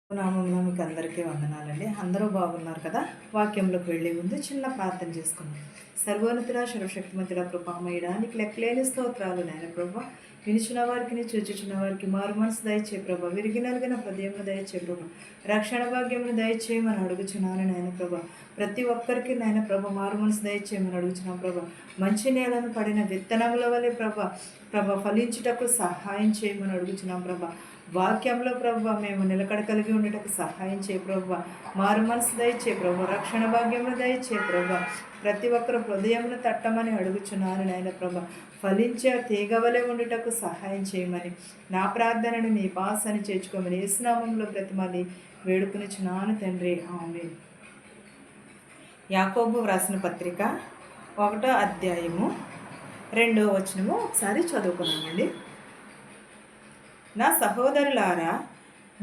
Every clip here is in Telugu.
నామంలో మీకు అందరికీ వందనాలండి. అందరూ బాగున్నారు కదా? వాక్యంలోకి వెళ్ళే ముందు చిన్న ప్రార్థన చేసుకుందాం. సర్వోన్నతుడా, సర్వశక్తిమంతుడా, కృపామయుడా, నీకు లెక్కలేని స్తోత్రాలు నాయన ప్రభా. వినిచిన వారికి, చూచుచున్న వారికి మారు మనసు దయచే ప్రభా. విరిగి నలిగిన హృదయమును దయచే ప్రభా. రక్షణ భాగ్యమును దయచేయమని అడుగుచున్నాను నాయన ప్రభా. ప్రతి ఒక్కరికి నాయన ప్రభా మారు మనసు దయచేయమని అడుగుచున్నాం ప్రభా. మంచి నేలను పడిన విత్తనముల వలె ప్రభా ఫలించుటకు సహాయం చేయమని అడుగుచున్నాం ప్రభా. వాక్యంలో ప్రభు మేము నిలకడ కలిగి ఉండేటకు సహాయం చేయ ప్రభు. మారు మనసు దయచే ప్రభు. రక్షణ భాగ్యమును దయచే ప్రభు. ప్రతి ఒక్కరు హృదయమును తట్టమని అడుగుచున్నాను నాయన ప్రభు. ఫలించే తీగవలే ఉండేటకు సహాయం చేయమని నా ప్రార్థనను నీ పాసని చేర్చుకోమని యేసునామంలో ప్రతిమని వేడుకునిచున్నాను తండ్రి, ఆమేన్. యాకోబు వ్రాసిన పత్రిక 1వ అధ్యాయము 2వ వచనము ఒకసారి చదువుకున్నామండి. నా సహోదరులారా,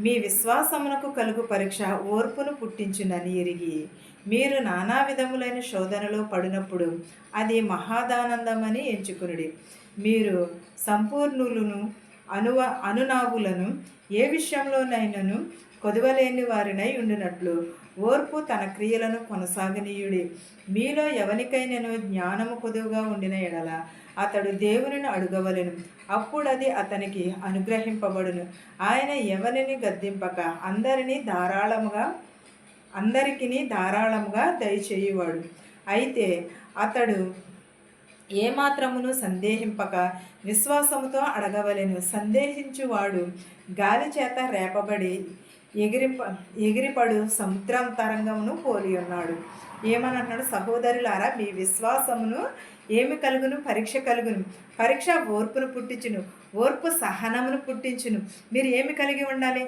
మీ విశ్వాసమునకు కలుగు పరీక్ష ఓర్పును పుట్టించునని ఎరిగి మీరు నానా విధములైన శోధనలో పడినప్పుడు అది మహాదానందమని ఎంచుకునుడి. మీరు సంపూర్ణులను అనునాగులను ఏ విషయంలోనైనను కొదవలేని వారినై ఉండినట్లు ఓర్పు తన క్రియలను కొనసాగనీయుడి. మీలో ఎవరికైనాను జ్ఞానము కొదువుగా ఉండిన ఎడల అతడు దేవునిని అడుగవలెను, అప్పుడది అతనికి అనుగ్రహింపబడును. ఆయన ఎవరిని గద్దింపక అందరికీ ధారాళముగా దయచేయువాడు. అయితే అతడు ఏమాత్రమును సందేహింపక విశ్వాసముతో అడగవలెను. సందేహించువాడు గాలి చేత రేపబడి ఎగిరిపడు సముద్రాంతరంగమును పోలి ఉన్నాడు. ఏమనంటున్నాడు? సహోదరులారా, మీ విశ్వాసమును ఏమి కలుగును? పరీక్ష కలుగును. పరీక్ష ఓర్పును పుట్టించును, ఓర్పు సహనమును పుట్టించును. మీరు ఏమి కలిగి ఉండాలి?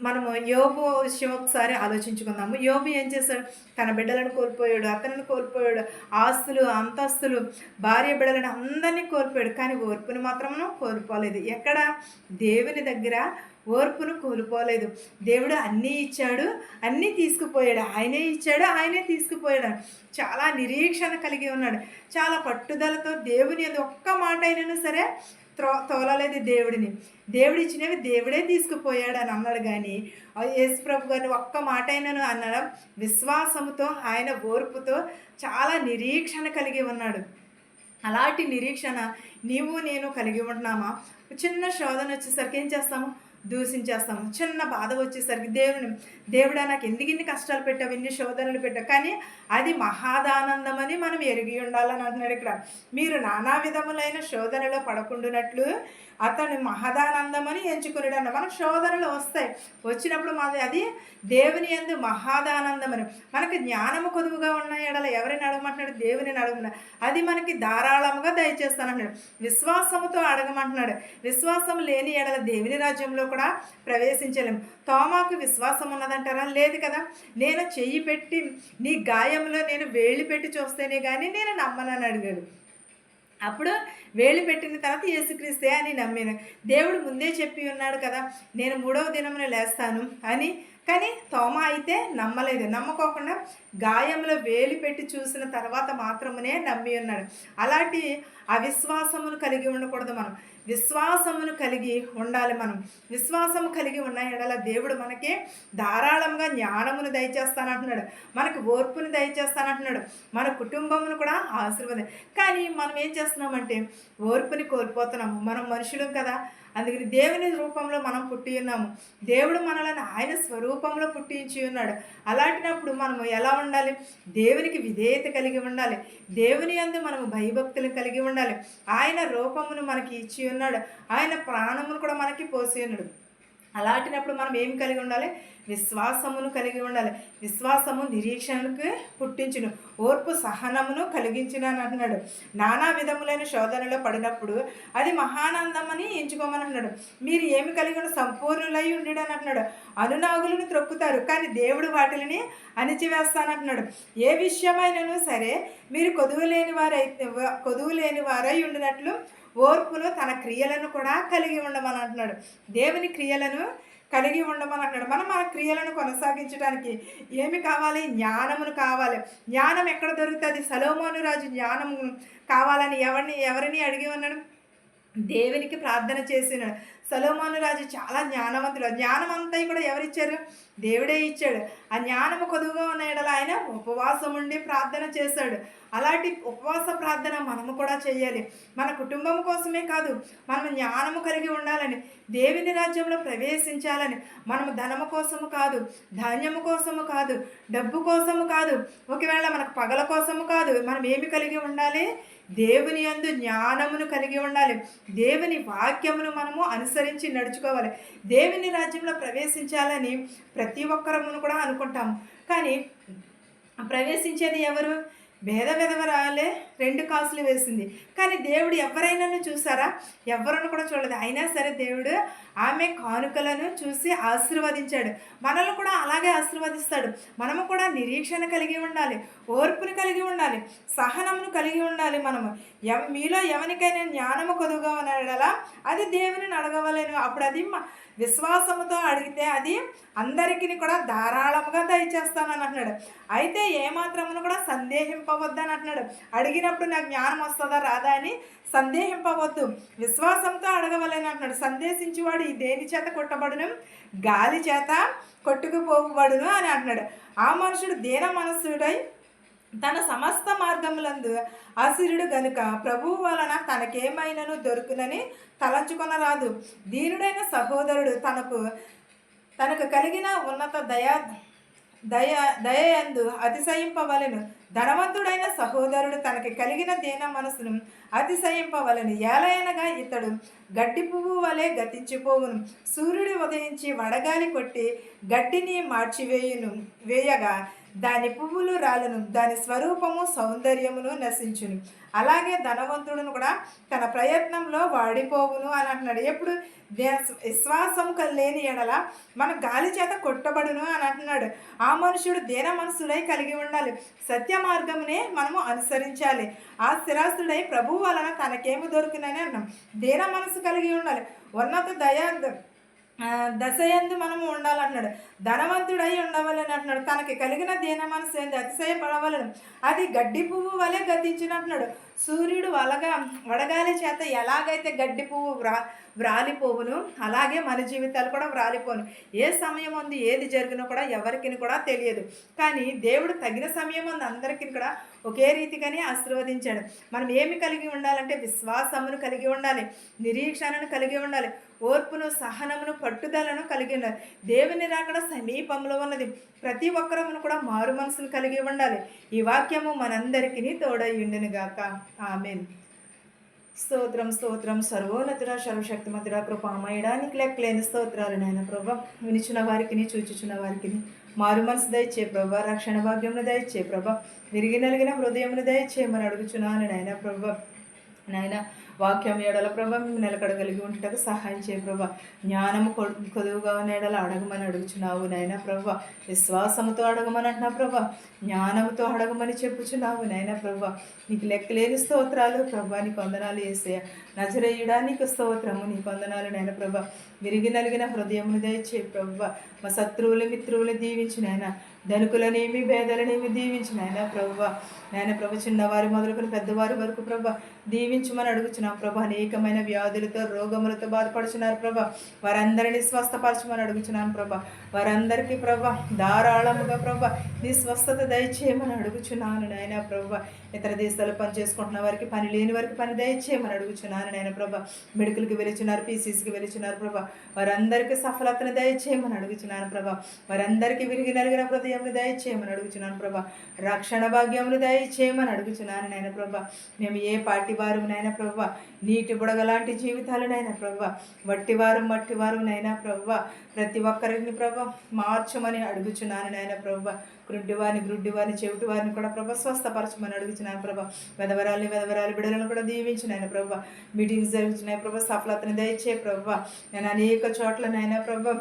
మనము యోబు విషయం ఒకసారి ఆలోచించుకుందాము. యోబు ఏం చేశాడు? తన బిడ్డలను కోల్పోయాడు, అతనిని కోల్పోయాడు, ఆస్తులు అంతస్తులు భార్య బిడ్డలను అందరినీ కోల్పోయాడు. కానీ ఓర్పుని మాత్రము కోల్పోలేదు. ఎక్కడ? దేవుని దగ్గర ఓర్పును కోల్పోలేదు. దేవుడు అన్నీ ఇచ్చాడు, అన్నీ తీసుకుపోయాడు. ఆయనే ఇచ్చాడు, ఆయనే తీసుకుపోయాడు. చాలా నిరీక్షణ కలిగి ఉన్నాడు. చాలా పట్టుదలతో దేవుని ఒక్క మాట అయినా సరే తోలలేదు దేవుడిని. దేవుడు ఇచ్చినవి దేవుడే తీసుకుపోయాడు అని అన్నాడు. కానీ యేసు ప్రభు గారిని ఒక్క మాట అయినను అన్నాడు. విశ్వాసముతో, ఆయన ఓర్పుతో చాలా నిరీక్షణ కలిగి ఉన్నాడు. అలాంటి నిరీక్షణ నీవు నేను కలిగి ఉంటున్నామా? చిన్న శోధన వచ్చేసరికి ఏం చేస్తాము? దూషించేస్తాము. చిన్న బాధ వచ్చేసరికి దేవుడా నాకు ఎందుకు ఇన్ని కష్టాలు పెట్టావు, ఇన్ని శోధనలు పెట్టావు. కానీ అది మహాదానందమని మనం ఎరిగి ఉండాలని అంటున్నాడు ఇక్కడ. మీరు నానా విధములైన శోధనలో పడకుండానట్లు అతను మహదానందమని ఎంచుకున్నాడు అన్న. మనకు శోధనలు వస్తాయి, వచ్చినప్పుడు అది దేవుని యందు మహాదానందమని. మనకు జ్ఞానము కొదువుగా ఉన్న ఎడల ఎవరిని అడగమంటున్నాడు? దేవుని అడగమన్నాడు. అది మనకి ధారాళముగా దయచేస్తానంటున్నాడు. విశ్వాసముతో అడగమంటున్నాడు. విశ్వాసం లేని ఎడల దేవుని రాజ్యంలో కూడా ప్రవేశించలేము. తోమాకు విశ్వాసం ఉన్నదంటారా? లేదు కదా. నేను చెయ్యి పెట్టి నీ గాయంలో నేను వేళ్ళు పెట్టి చూస్తేనే కానీ నేను నమ్మనని అడిగాడు. అప్పుడు వేలు పెట్టిన తర్వాత యేసుక్రీస్తే అని నమ్మాను. దేవుడు ముందే చెప్పి ఉన్నాడు కదా, నేను 3వ దినమున లేస్తాను అని. కానీ తోమా అయితే నమ్మలేదు. నమ్మకోకుండా గాయంలో వేలు పెట్టి చూసిన తర్వాత మాత్రమే నమ్మి ఉన్నాడు. అలాంటి అవిశ్వాసమును కలిగి ఉండకూడదు. మనం విశ్వాసమును కలిగి ఉండాలి. మనం విశ్వాసము కలిగి ఉన్న ఎడల దేవుడు మనకి ధారాళంగా జ్ఞానమును దయచేస్తానంటున్నాడు, మనకు ఓర్పును దయచేస్తానంటున్నాడు, మన కుటుంబమును కూడా ఆశీర్వాదం. కానీ మనం ఏం చేస్తున్నామంటే ఓర్పుని కోల్పోతున్నాము. మనం మనుషులం కదా, అందుకని దేవుని రూపంలో మనం పుట్టి ఉన్నాము. దేవుడు మనల్ని ఆయన స్వరూపంలో పుట్టించి ఉన్నాడు. అలాంటినప్పుడు మనము ఎలా ఉండాలి? దేవునికి విధేయత కలిగి ఉండాలి. దేవుని యందు మనము భయభక్తులు కలిగి ఉండాలి. ఆయన రూపమును మనకి ఇచ్చి ఉన్నాడు, ఆయన ప్రాణమును కూడా మనకి పోసి ఉన్నాడు. అలాంటినప్పుడు మనం ఏం కలిగి ఉండాలి? విశ్వాసమును కలిగి ఉండాలి. విశ్వాసము నిరీక్షణకు పుట్టించును, ఓర్పు సహనమును కలిగించును అని అంటున్నాడు. నానా విధములైన శోధనలో పడినప్పుడు అది మహానందమని ఎంచుకోమని అన్నాడు. మీరు ఏమి కలిగి ఉన్న సంపూర్ణులై ఉండడు అని అంటున్నాడు. అనునాగులను త్రొక్కుతారు, కానీ దేవుడు వాటిని అణిచివేస్తానంటున్నాడు. ఏ విషయమైనను సరే మీరు కొదువు లేని వారై ఉండినట్లు ఓర్పును తన క్రియలను కూడా కలిగి ఉండమని అంటున్నాడు. దేవుని క్రియలను కలిగి ఉండమని అంటున్నాడు. మనం మన క్రియలను కొనసాగించడానికి ఏమి కావాలి? జ్ఞానమును కావాలి. జ్ఞానం ఎక్కడ దొరుకుతుంది? సొలొమోను రాజు జ్ఞానము కావాలని ఎవరిని అడిగి ఉన్నాడు? దేవునికి ప్రార్థన చేసిన సొలొమోను రాజు చాలా జ్ఞానవంతుడు. ఆ జ్ఞానం అంతా కూడా ఎవరిచ్చారు? దేవుడే ఇచ్చాడు. ఆ జ్ఞానము కొదువుగా ఉన్న యెడల ఆయన ఉపవాసం ఉండి ప్రార్థన చేశాడు. అలాంటి ఉపవాస ప్రార్థన మనము కూడా చేయాలి. మన కుటుంబం కోసమే కాదు, మనం జ్ఞానము కలిగి ఉండాలని, దేవుని రాజ్యంలో ప్రవేశించాలని. మనము ధనము కోసము కాదు, ధాన్యము కోసము కాదు, డబ్బు కోసము కాదు, ఒకవేళ మనకు పగల కోసము కాదు. మనం ఏమి కలిగి ఉండాలి? దేవుని యందు జ్ఞానమును కలిగి ఉండాలి. దేవుని వాక్యమును మనము అనుసరించి నడుచుకోవాలి. దేవుని రాజ్యంలో ప్రవేశించాలని ప్రతి ఒక్కరమును కూడా అనుకుంటాము. కానీ ప్రవేశించేది ఎవరు? భేద విధవరాలే 2 కాసులు వేసింది. కానీ దేవుడు ఎవరైనాను చూసారా? ఎవరిని కూడా చూడలేదు. అయినా సరే దేవుడు ఆమె కానుకలను చూసి ఆశీర్వదించాడు. మనల్ని కూడా అలాగే ఆశీర్వదిస్తాడు. మనము కూడా నిరీక్షణ కలిగి ఉండాలి, ఓర్పుని కలిగి ఉండాలి, సహనమును కలిగి ఉండాలి. మనము మీలో ఎవరికైనా జ్ఞానము కొదువుగా ఉన్నాడలా అది దేవుని అడగవలేను. అప్పుడు అది విశ్వాసముతో అడిగితే అది అందరికీ కూడా ధారాళముగా దయచేస్తానని అంటున్నాడు. అయితే ఏమాత్రమును కూడా సందేహింపవద్దని అంటున్నాడు. అడిగినప్పుడు నాకు జ్ఞానం వస్తుందా రాదా అని సందేహింపవద్దు, విశ్వాసంతో అడగవలని అంటున్నాడు. సందేశించేవాడు ఈ దేని చేత కొట్టబడును? గాలి చేత కొట్టుకుపోబడును అని అంటున్నాడు. ఆ మనుషుడు దీన మనస్సుడై తన సమస్త మార్గములందు అసిరుడు గనుక ప్రభువు వలన తనకేమైనను దొరుకునని తలంచుకొనరాదు. దీనుడైన సహోదరుడు తనకు కలిగిన ఉన్నత దయయందు అతిశయింపవలెను. ధనవంతుడైన సహోదరుడు తనకి కలిగిన దీన మనసును అతిశయింపవలెను. ఏలయనగా ఇతడు గడ్డి పువ్వు వలె గతించిపోవును. సూర్యుడు ఉదయించి వడగాలి కొట్టి గడ్డిని వేయగా దాని పువ్వులు రాలను, దాని స్వరూపము సౌందర్యమును నశించును. అలాగే ధనవంతుడును కూడా తన ప్రయత్నంలో వాడిపోవును అని అంటున్నాడు. ఎప్పుడు విశ్వాసం లేని ఎడల మన గాలి చేత కొట్టబడును అని అంటున్నాడు. ఆ మనుషుడు దీన మనసుడై కలిగి ఉండాలి. సత్య మార్గమునే మనము అనుసరించాలి. ఆ స్థిరాస్తుడై ప్రభువు వలన తనకేమి దొరుకునని అన్నాం. దీన మనసు కలిగి ఉండాలి. ఉన్నత దశయందు మనము ఉండాలన్నాడు. ధనవంతుడై ఉండవలని అంటున్నాడు. తనకి కలిగిన దీన మనసు ఏంది? అతిశయపడవలను. అది గడ్డి పువ్వు వలె గతించినట్టున్నాడు. సూర్యుడు వడగాలి చేత ఎలాగైతే గడ్డి పువ్వు వ్రాలిపోవును అలాగే మన జీవితాలు కూడా వ్రాలిపోను. ఏ సమయం ఉంది ఏది జరిగినా కూడా ఎవరికి కూడా తెలియదు. కానీ దేవుడు తగిన సమయం ఉంది అందరికీ కూడా ఒకే రీతిగానే ఆశీర్వదించాడు. మనం ఏమి కలిగి ఉండాలంటే విశ్వాసమును కలిగి ఉండాలి, నిరీక్షణను కలిగి ఉండాలి, ఓర్పును, సహనమును, పట్టుదలను కలిగి ఉండాలి. దేవుని రాకడ సమీపంలో ఉన్నది. ప్రతి ఒక్కరమును కూడా మారు మనసును కలిగి ఉండాలి. ఈ వాక్యము మనందరికీ తోడై ఉండును గాక. ఆమేన్. స్తోత్రం స్తోత్రం సర్వోన్నతుడ సర్వశక్తిమంతుడ కృపామయడానికి లెక్కలేని స్తోత్రాలు నాయన ప్రభా. వినిచిన వారికి చూచుచున్న వారికి మారు మనసు దయచే ప్రభా, రక్షణ భాగ్యమును దయచే ప్రభా, విరిగి నలిగిన హృదయమును దయచేయమని అడుగుచున్నాను నాయన ప్రభా. నాయన వాక్యం ఏడల ప్రభా మేము నిలకడగలిగి ఉంటకు సహాయం చేయ ప్రభా. జ్ఞానము కొదువుగా నేడల అడగమని అడుగుచున్నావు నాయన ప్రభా. విశ్వాసముతో అడగమని అంటున్నావు ప్రభా, జ్ఞానముతో అడగమని చెప్పుచున్నావు నాయన ప్రభా. నీకు లెక్కలేని స్తోత్రాలు ప్రభా, నీకు వందనాలు వేసే నజరేయుడా, నీకు స్తోత్రము, నీకు వందనాలు నాయన ప్రభా. విరిగి నలిగిన హృదయమును దయచే ప్రభా. మా శత్రువులు మిత్రువులు దీవించిన ఆయన, ధనుకులనేమి భేదలనేమి దీవించిన ఆయన ప్రభా. నాయన ప్రభు చిన్నవారి మొదలుకొని పెద్దవారి వరకు ప్రభా దీవించమని అడుగుచున్నాం ప్రభా. అనేకమైన వ్యాధులతో రోగములతో బాధపడుచున్నారు ప్రభా, వారందరినీ స్వస్థపరచమని అడుగుచున్నాను ప్రభా. వారందరికీ ప్రభా ధారాళముగా ప్రభా నీ స్వస్థత దయచేయమని అడుగుచున్నాను నాయన ప్రభా. ఇతర దేశాలు పని చేసుకుంటున్న వారికి, పని లేని వారికి పని దయచేయమని అడుగుచున్నాను నాయన ప్రభా. మెడికల్కి వెళుచున్నారు, పీసీసీకి వెళుచున్నారు ప్రభా, వారందరికీ సఫలతను దయచేయమని అడుగుచున్నాను ప్రభా. వారందరికీ విరిగి నలిగిన హృదయమును దయచేయమని అడుగుచున్నాను ప్రభా. రక్షణ భాగ్యమును దయచేయమని అడుగుచున్నాను నాయన ప్రభా. మేము ఏ పార్టీ వారు నాయన ప్రభా, నీటి బుడగలాంటి జీవితాలు నాయన ప్రభా, మట్టివారు నైనా ప్రభా. ప్రతి ఒక్కరిని ప్రభా మార్చమని అడుగుచున్నాను నాయన ప్రభా. గ్రుడ్డివారిని చెవిటి వారిని కూడా ప్రభా స్వస్థపరచమని అడుగుచున్నాను ప్రభా. వెదవరాలి బిడ్డలను కూడా దీవించినాయన ప్రభా. మీటింగ్స్ జరుగుతున్నాయి ప్రభా, సఫలతను దయచే ప్రభా. నేను అనేక చోట్ల నాయన ప్రభా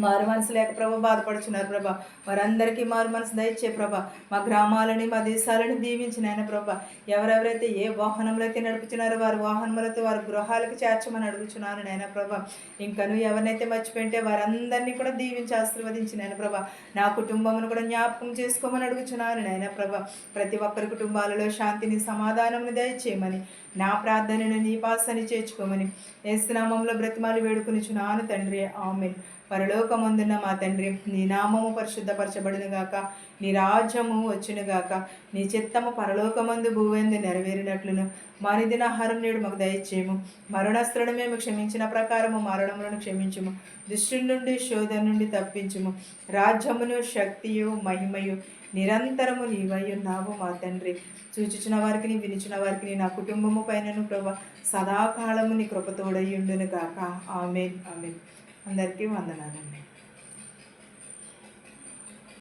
మారు మనసు లేక ప్రభా బాధపడుచున్నారు ప్రభా, వారందరికీ మారు మనసు దయచే ప్రభా. మా గ్రామాలని మా దేశాలను దీవించిన ఆయన ప్రభా. ఎవరెవరైతే ఏ వాహనంలో అయితే నడుపుతున్నారో వారి వాహనములతో వారి గృహాలకు చేర్చమని అడుగుచున్నాను నాయన ప్రభా. ఇంకను ఎవరినైతే మర్చిపోయింటే వారందరినీ కూడా దీవించి ఆశీర్వదించిన ఆయన ప్రభా. నా కుటుంబమును కూడా జ్ఞాపకం చేసుకోమని అడుగుచున్నాను నాయన ప్రభా. ప్రతి ఒక్కరి కుటుంబాలలో శాంతిని సమాధానమును దయచేయమని, నా ప్రార్థనను నీ పాసని చేర్చుకోమని యేసు నామములో బ్రతిమాలి వేడుకొనిచున్నాను తండ్రి, ఆమేన్. పరలోకమందున్న మా తండ్రి, నీ నామము పరిశుద్ధపరచబడునుగాక, నీ రాజ్యము వచ్చునుగాక, నీ చిత్తము పరలోకమందు భూవెందు నెరవేరినట్లును మా నిదిన ఆహారం నేడు మాకు దయచేయము. మరణస్తులను మేము క్షమించిన ప్రకారము మరణములను క్షమించుము. దుష్టు నుండి శోధన నుండి తప్పించుము. రాజ్యమును శక్తియు మహిమయు నిరంతరము నీవై ఉన్నావు మా తండ్రి. చూచుచున్న వారికి వినిచిన వారికి నా కుటుంబము పైనను ప్రభా సదాకాలము నీ కృపతోడై ఉండును గాక. ఆమేన్, ఆమేన్. అందరికీ వందనాలండి.